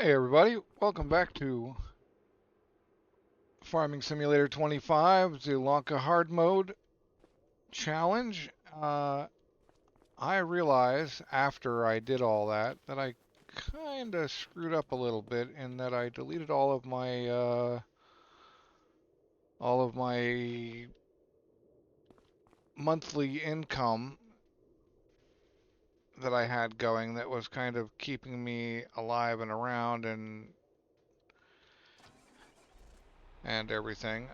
Hey everybody, welcome back to Farming Simulator 25, Zielonka Hard Mode Challenge. I realized after I did all that I kind of screwed up a little bit in that I deleted all of my monthly income that I had going that was kind of keeping me alive and around and everything.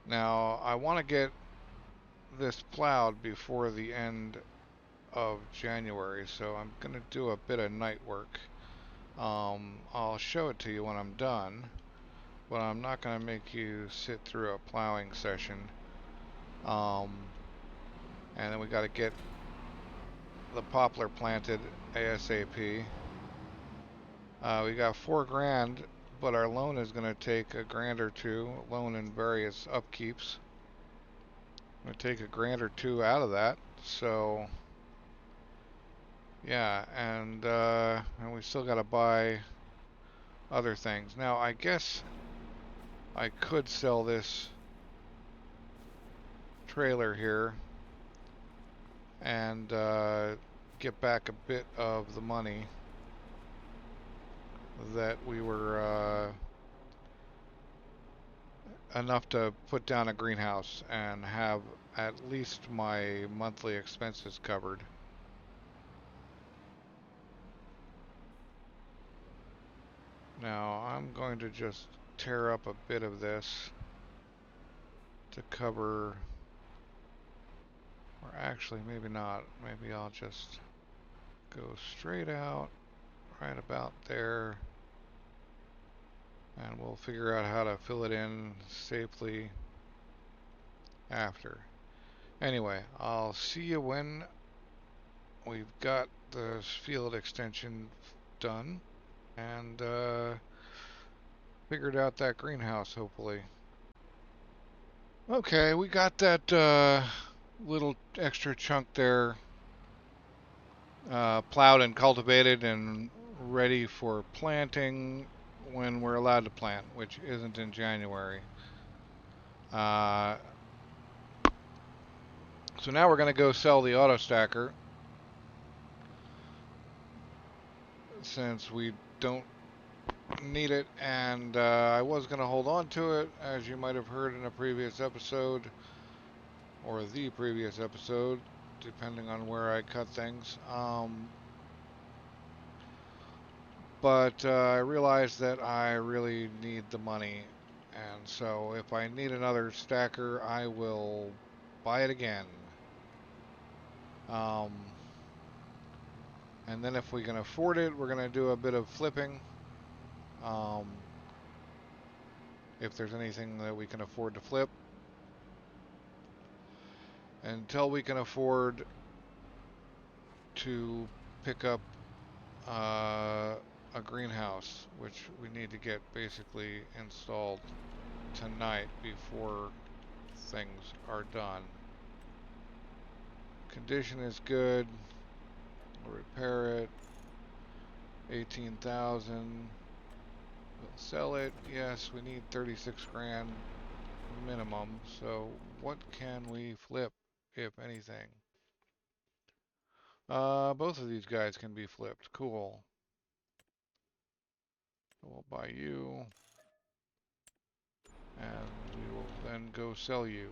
Now I want to get this plowed before the end of January, so I'm going to do a bit of night work. I'll show it to you when I'm done, but I'm not going to make you sit through a plowing session. And then we got to get the poplar planted ASAP. We got $4 grand, but our loan is going to take a grand or two, loan and various upkeeps. I'm going to take a grand or two out of that, so yeah, and we still got to buy other things. Now, I guess I could sell this trailer here and get back a bit of the money that we were enough to put down a greenhouse and have at least my monthly expenses covered. Now, I'm going to just tear up a bit of this to cover, or actually maybe not, maybe I'll just go straight out right about there, and we'll figure out how to fill it in safely after. Anyway, I'll see you when we've got the field extension done and figured out that greenhouse, hopefully. Okay, we got that little extra chunk there plowed and cultivated and ready for planting when we're allowed to plant, which isn't in January. So now we're going to go sell the auto stacker since we don't need it, and I was going to hold on to it, as you might have heard in a previous episode, or the previous episode, depending on where I cut things. But I realized that I really need the money, and so if I need another stacker, I will buy it again. And then if we can afford it, we're going to do a bit of flipping. If there's anything that we can afford to flip. Until we can afford to pick up a greenhouse, which we need to get basically installed tonight before things are done. Condition is good. We'll repair it. 18,000. We'll sell it. Yes, we need 36 grand minimum. So what can we flip, if anything? Both of these guys can be flipped. Cool. We'll buy you. And we will then go sell you.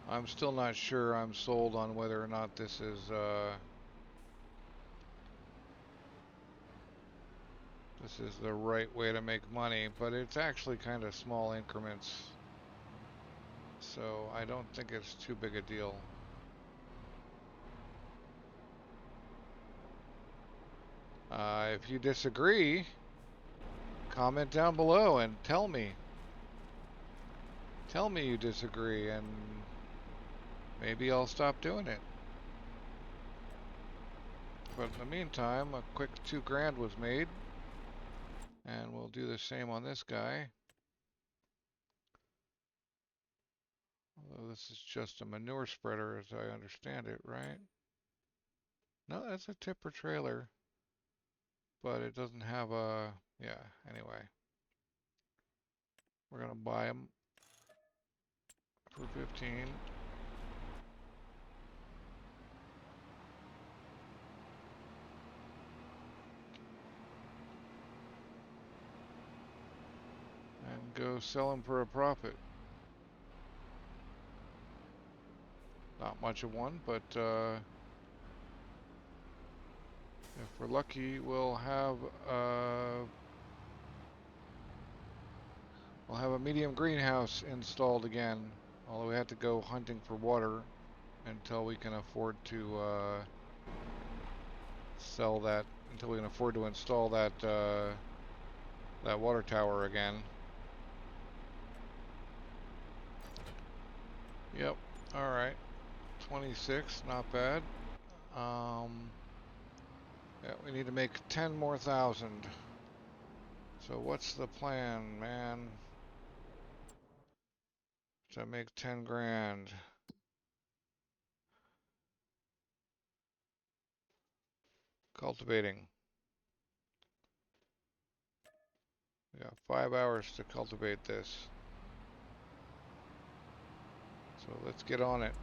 I'm still not sure I'm sold on whether or not this is the right way to make money, but it's actually kind of small increments, so I don't think it's too big a deal. If you disagree, comment down below and tell me. Tell me you disagree, and maybe I'll stop doing it. But in the meantime, a quick 2 grand was made. And we'll do the same on this guy. Although this is just a manure spreader as I understand it, right? No, that's a tipper trailer, but it doesn't have a, yeah, anyway. We're gonna buy them for 15. And go sell them for a profit. Not much of one, but if we're lucky, we'll have a medium greenhouse installed again. Although we have to go hunting for water until we can afford to sell that. Until we can afford to install that that water tower again. Yep. All right. 26, not bad. Yeah, we need to make 10 more thousand. So what's the plan, man? To make 10 grand. Cultivating. We got 5 hours to cultivate this. So let's get on it.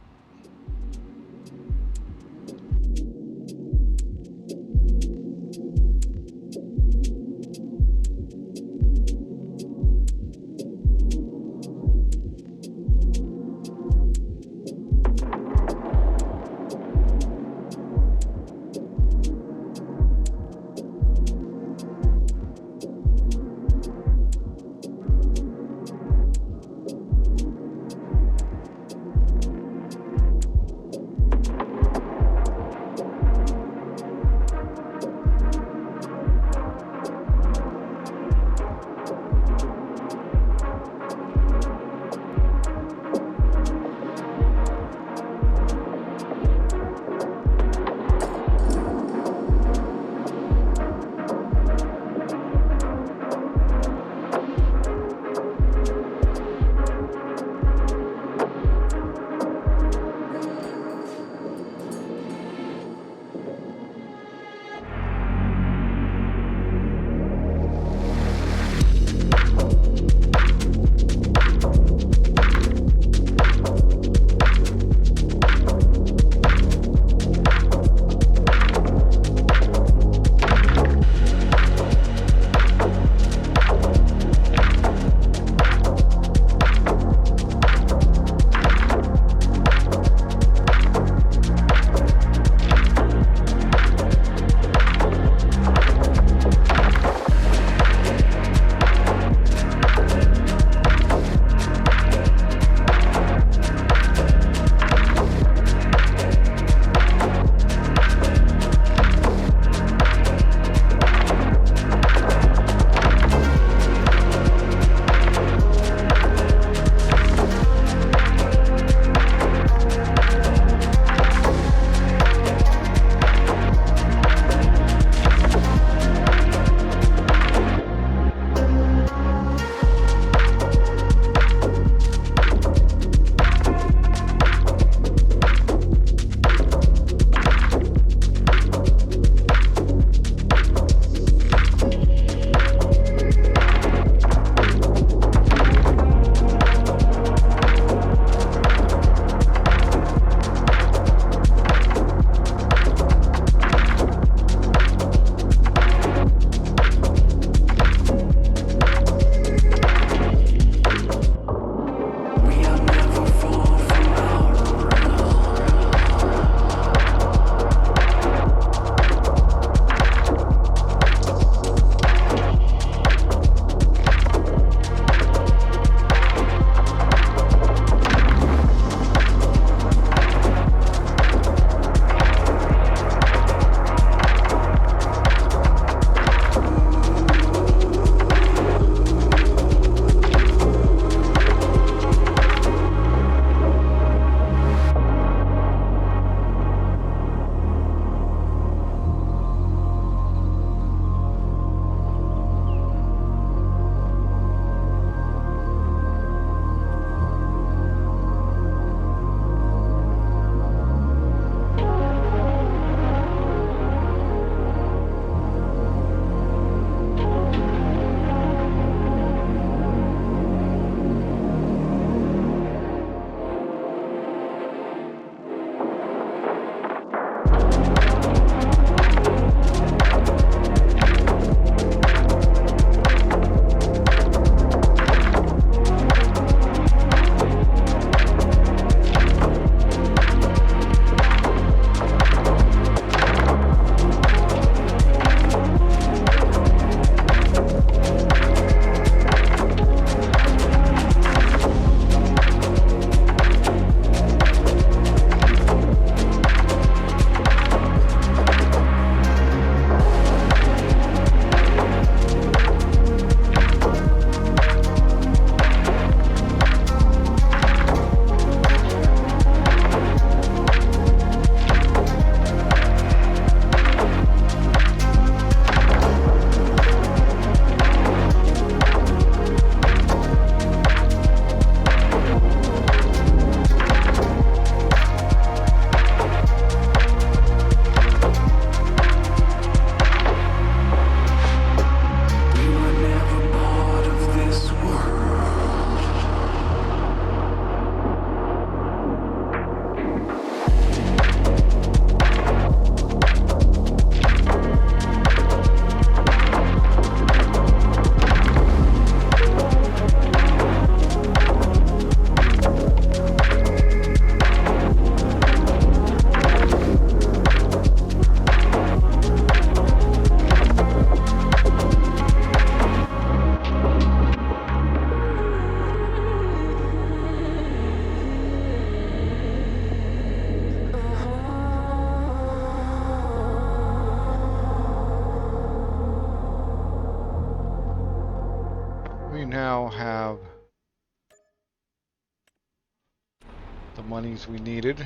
monies we needed.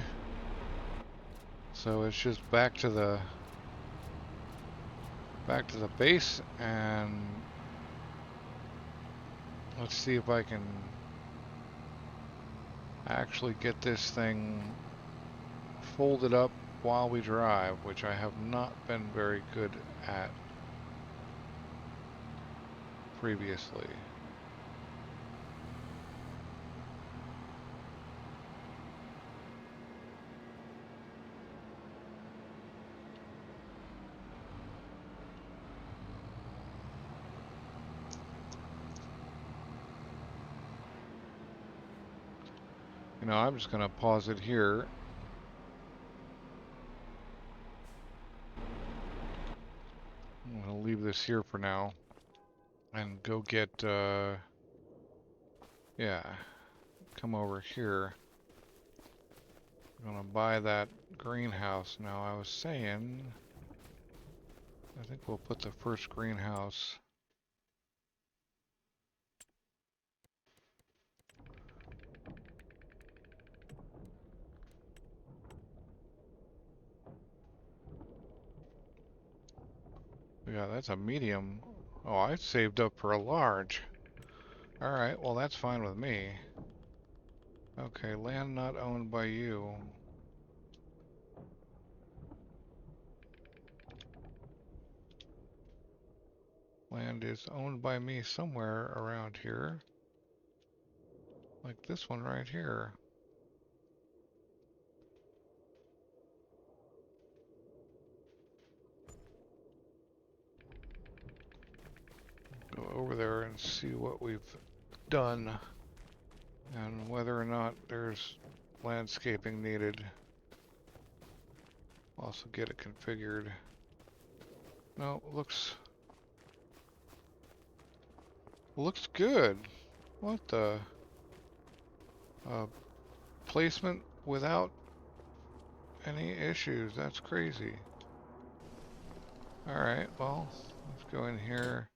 So it's just back to the base, and let's see if I can actually get this thing folded up while we drive, which I have not been very good at previously. You know, I'm just going to pause it here. I'm going to leave this here for now and go get, yeah, come over here. I'm going to buy that greenhouse. Now, I was saying, I think we'll put the first greenhouse. Yeah, that's a medium. Oh, I saved up for a large. Alright, well that's fine with me. Okay, land not owned by you. Land is owned by me somewhere around here. Like this one right here. Go over there and see what we've done and whether or not there's landscaping needed. Also get it configured. No, looks good. What the? Placement without any issues. That's crazy. Alright, well, let's go in here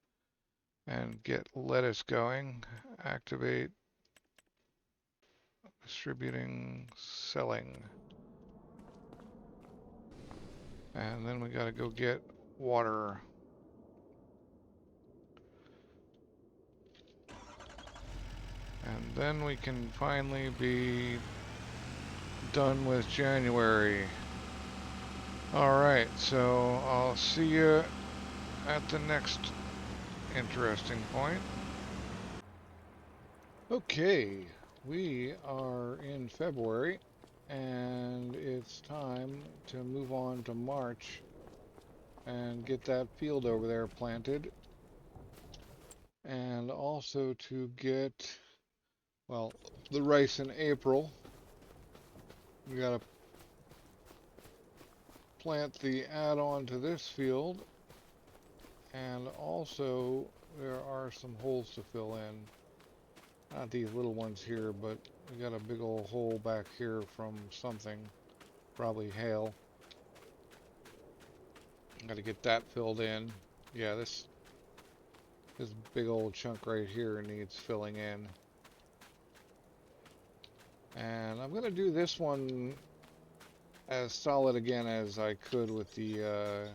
and get lettuce going. Activate, distributing, selling. And then we gotta go get water. And then we can finally be done with January. Alright, so I'll see you at the next interesting point. Okay, we are in February, and it's time to move on to March and get that field over there planted. And also to get, well, the rice in April. We gotta plant the add-on to this field, and also there are some holes to fill in. Not these little ones here, but we got a big old hole back here from something, probably hail. Got to get that filled in. Yeah, this big old chunk right here needs filling in. And I'm gonna do this one as solid again as I could with the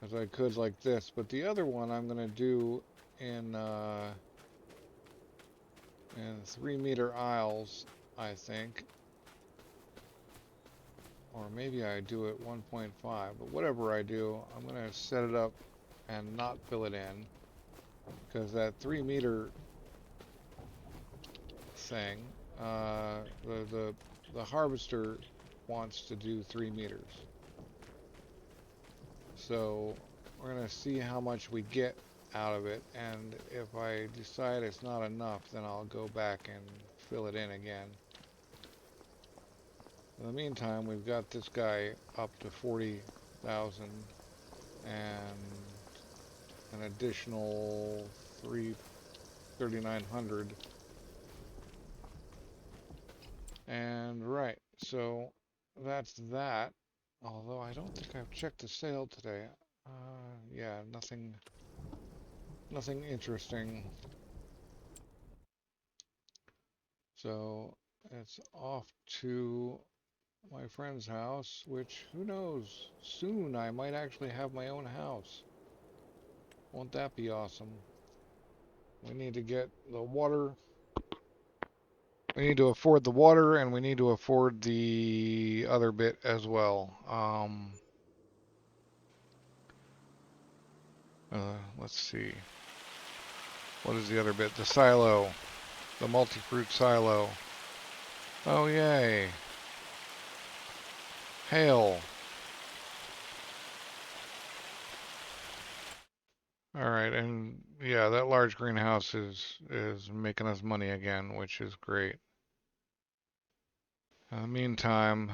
as I could like this, but the other one I'm gonna do in 3-meter aisles, I think, or maybe I do it 1.5, but whatever I do, I'm gonna set it up and not fill it in, because that 3-meter thing, the harvester wants to do 3 meters. So we're gonna see how much we get out of it, and if I decide it's not enough, then I'll go back and fill it in again. In the meantime, we've got this guy up to 40,000 and an additional 3,900. And right, so that's that. Although I don't think I've checked the sale today. Yeah, nothing interesting. So it's off to my friend's house, which, who knows, soon I might actually have my own house. Won't that be awesome? We need to get the water. We need to afford the water, and we need to afford the other bit as well. Let's see. What is the other bit? The silo. The multi-fruit silo. Oh, yay. Hail. All right, and yeah, that large greenhouse is making us money again, which is great. In the meantime,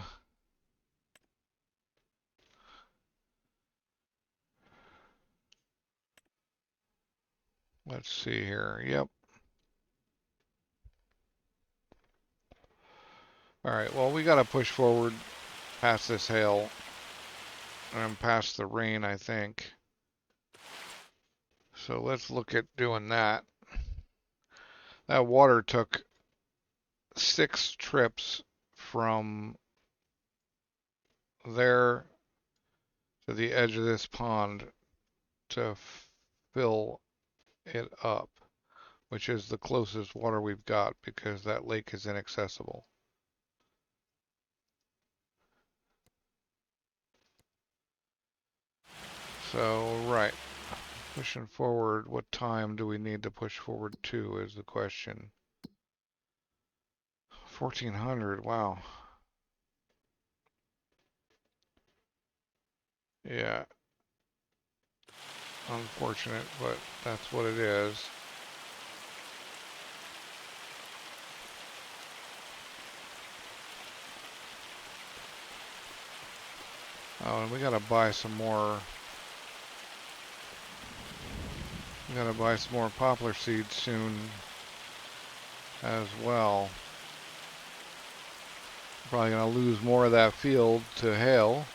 let's see here. Yep. All right, well, we got to push forward past this hail and past the rain, I think. So let's look at doing that. That water took 6 trips from there to the edge of this pond to fill it up, which is the closest water we've got because that lake is inaccessible. So, right, pushing forward, what time do we need to push forward to is the question. 1400, wow. Yeah, unfortunate, but that's what it is. Oh, and we gotta buy some more. We gotta buy some more poplar seeds soon as well. Probably gonna lose more of that field to hail.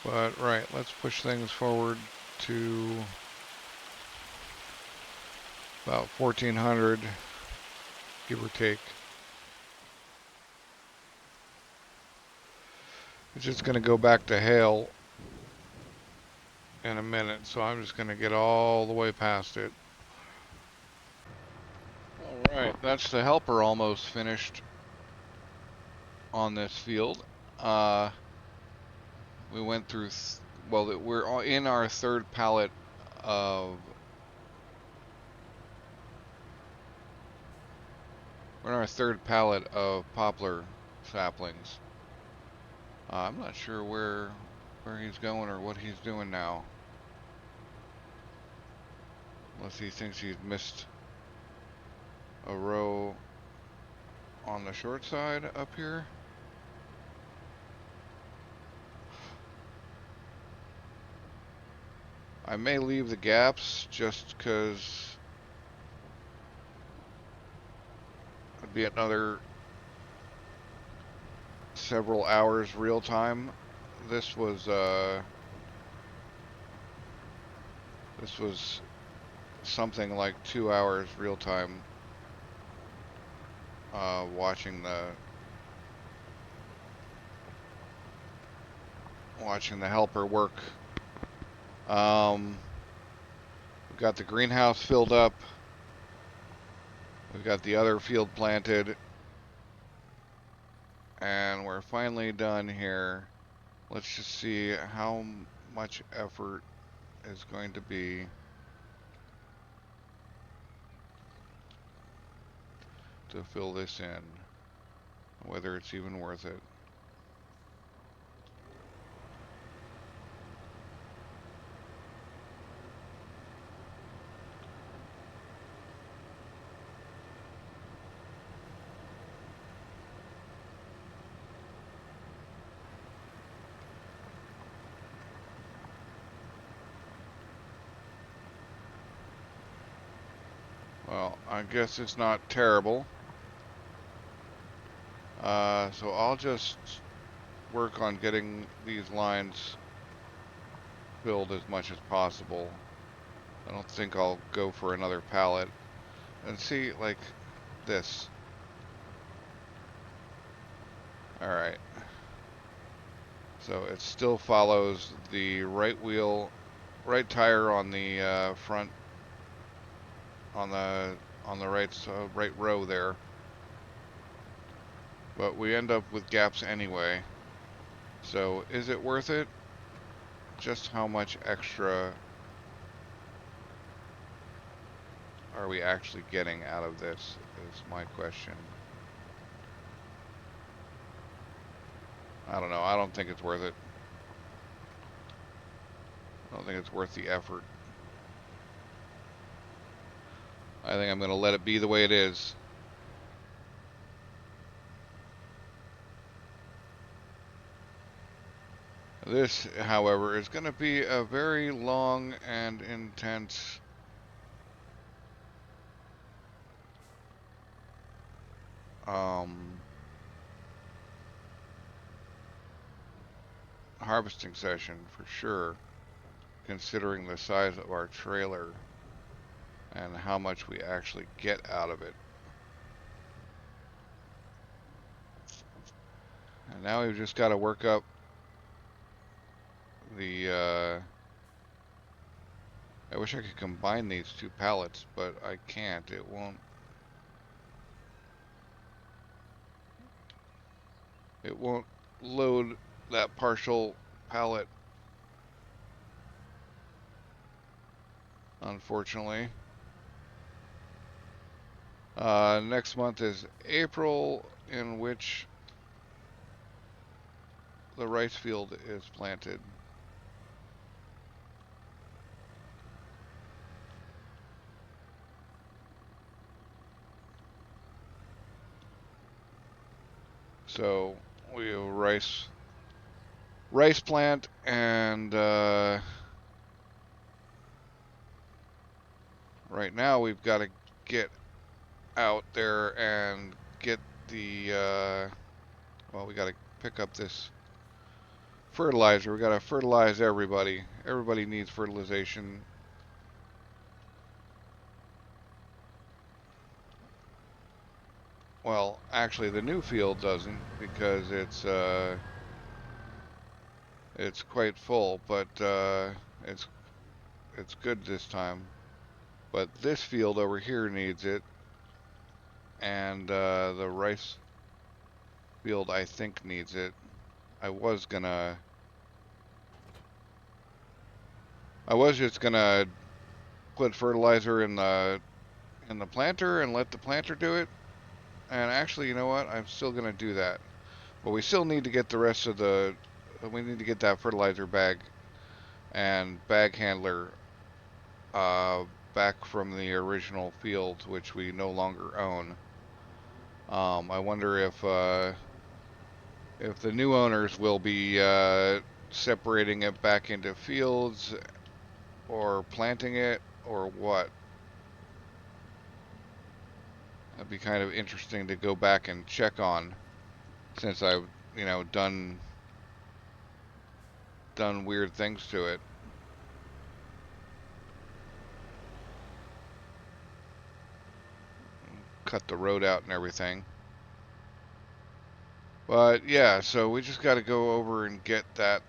But right, let's push things forward to about 1400, give or take. It's just gonna go back to hail in a minute, so I'm just gonna get all the way past it. Alright, that's the helper almost finished on this field. We went through, well, we're in our third pallet of, poplar saplings. I'm not sure where he's going or what he's doing now. Unless he thinks he's missed a row on the short side up here. I may leave the gaps just because it'd be another several hours real time. This was something like 2 hours real time watching the helper work. We've got the greenhouse filled up. We've got the other field planted. And we're finally done here. Let's just see how much effort is going to be to fill this in, whether it's even worth it. Well, I guess it's not terrible. So I'll just work on getting these lines filled as much as possible. I don't think I'll go for another pallet. And see, like, this. Alright. So it still follows the right wheel, right tire on the front, on the right row there. But we end up with gaps anyway. So is it worth it? Just how much extra are we actually getting out of this is my question. I don't know. I don't think it's worth it. I don't think it's worth the effort. I think I'm going to let it be the way it is. This, however, is going to be a very long and intense harvesting session for sure, considering the size of our trailer and how much we actually get out of it. And now we've just got to work up the I wish I could combine these two pallets, but I can't. It won't. It won't load that partial pallet, unfortunately. Next month is April, in which the rice field is planted. So we have rice plant, and right now we've got to get out there and get the well, we got to pick up this fertilizer. We got to fertilize everybody. Everybody needs fertilization. Well, actually, the new field doesn't, because it's quite full, but it's good this time. But this field over here needs it, and the rice field I think needs it. I was just gonna put fertilizer in the planter and let the planter do it. And actually, you know what? I'm still gonna do that. But we still need to get the rest of we need to get that fertilizer bag and bag handler back from the original field, which we no longer own. I wonder if the new owners will be separating it back into fields or planting it or what. That'd be kind of interesting to go back and check on, since I've, done weird things to it. Cut the road out and everything. But yeah, so we just got to go over and get that.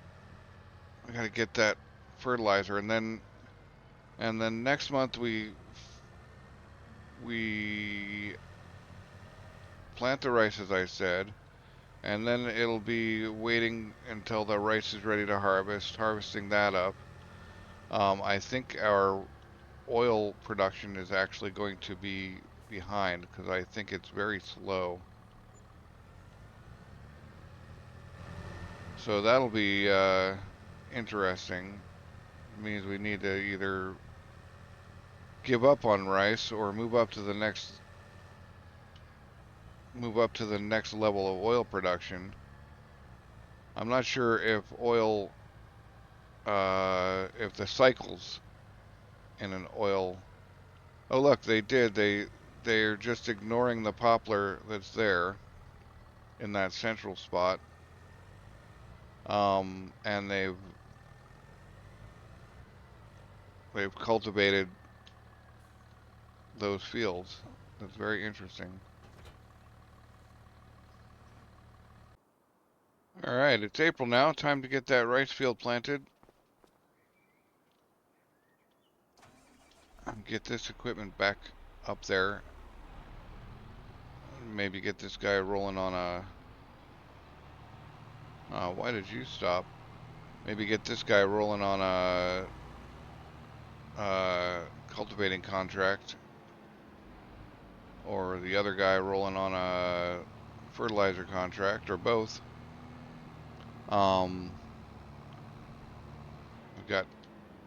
We got to get that fertilizer, and then next month we plant the rice, as I said, and then it'll be waiting until the rice is ready to harvesting that up. I think our oil production is actually going to be behind, because I think it's very slow. So that'll be interesting. It means we need to either give up on rice or move up to the next level of oil production. I'm not sure if oil, if the cycles in an oil. Oh look, they did. They're just ignoring the poplar that's there in that central spot. And they've cultivated those fields. That's very interesting. Alright, it's April now. Time to get that rice field planted. Get this equipment back up there. Maybe get this guy rolling on a... why did you stop? Maybe get this guy rolling on a cultivating contract. Or the other guy rolling on a fertilizer contract, or both. We've got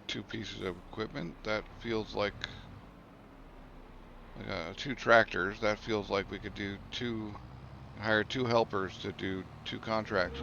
2 pieces of equipment. That feels like 2 tractors. That feels like we could do hire 2 helpers to do 2 contracts.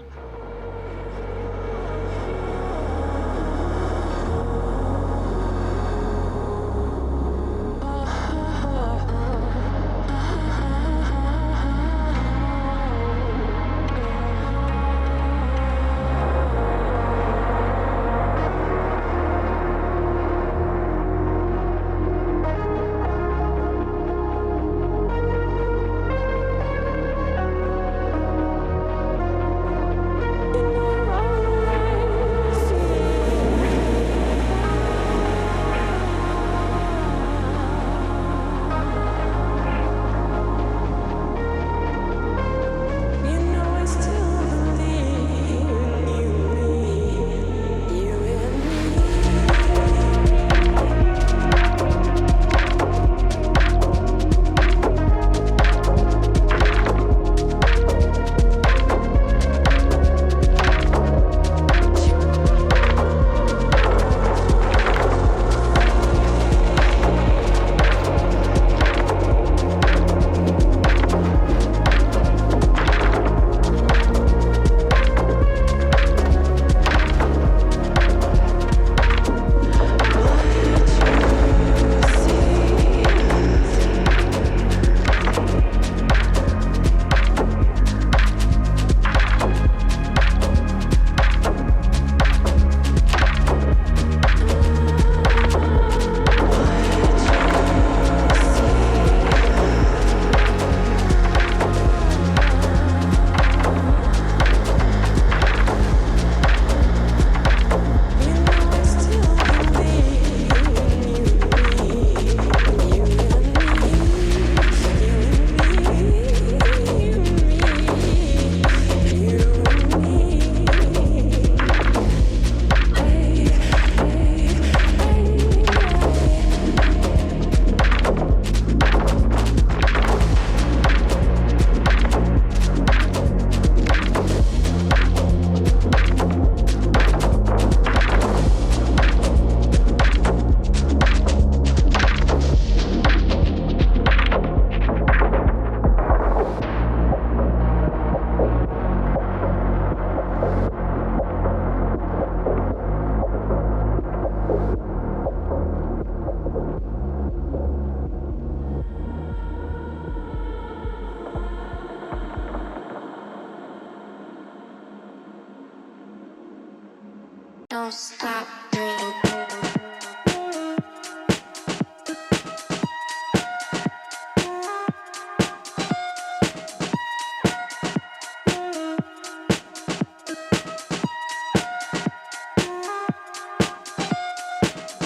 Don't stop breathing.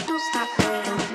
Don't stop breathing.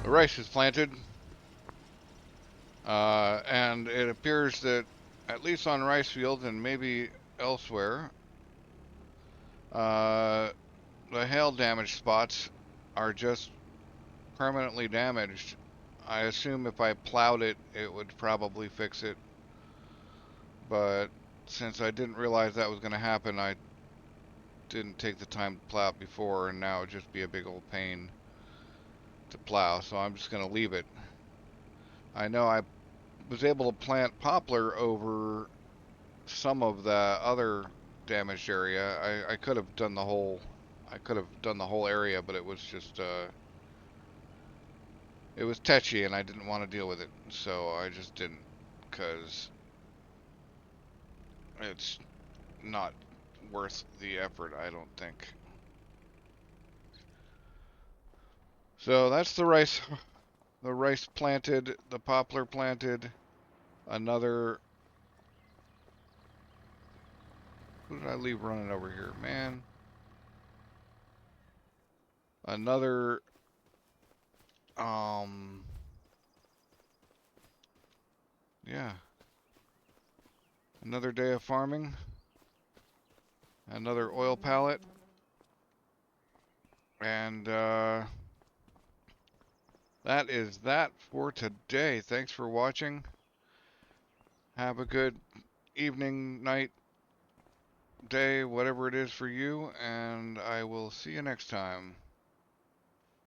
rice is planted, and it appears that at least on rice fields and maybe elsewhere, uh, the hail damage spots are just permanently damaged. I assume if I plowed it, it would probably fix it. But since I didn't realize that was going to happen, I didn't take the time to plow it before, and now it'd just be a big old pain to plow. So I'm just going to leave it. I know I was able to plant poplar over some of the other damaged area. I could have done the whole area, but it was just it was tetchy and I didn't want to deal with it, so I just didn't, because it's not worth the effort, I don't think. So that's the rice planted, the poplar planted, another. Who did I leave running over here, man? Another yeah, another day of farming, another oil pallet, and that is that for today. Thanks for watching. Have a good evening, night, day, whatever it is for you, and I will see you next time.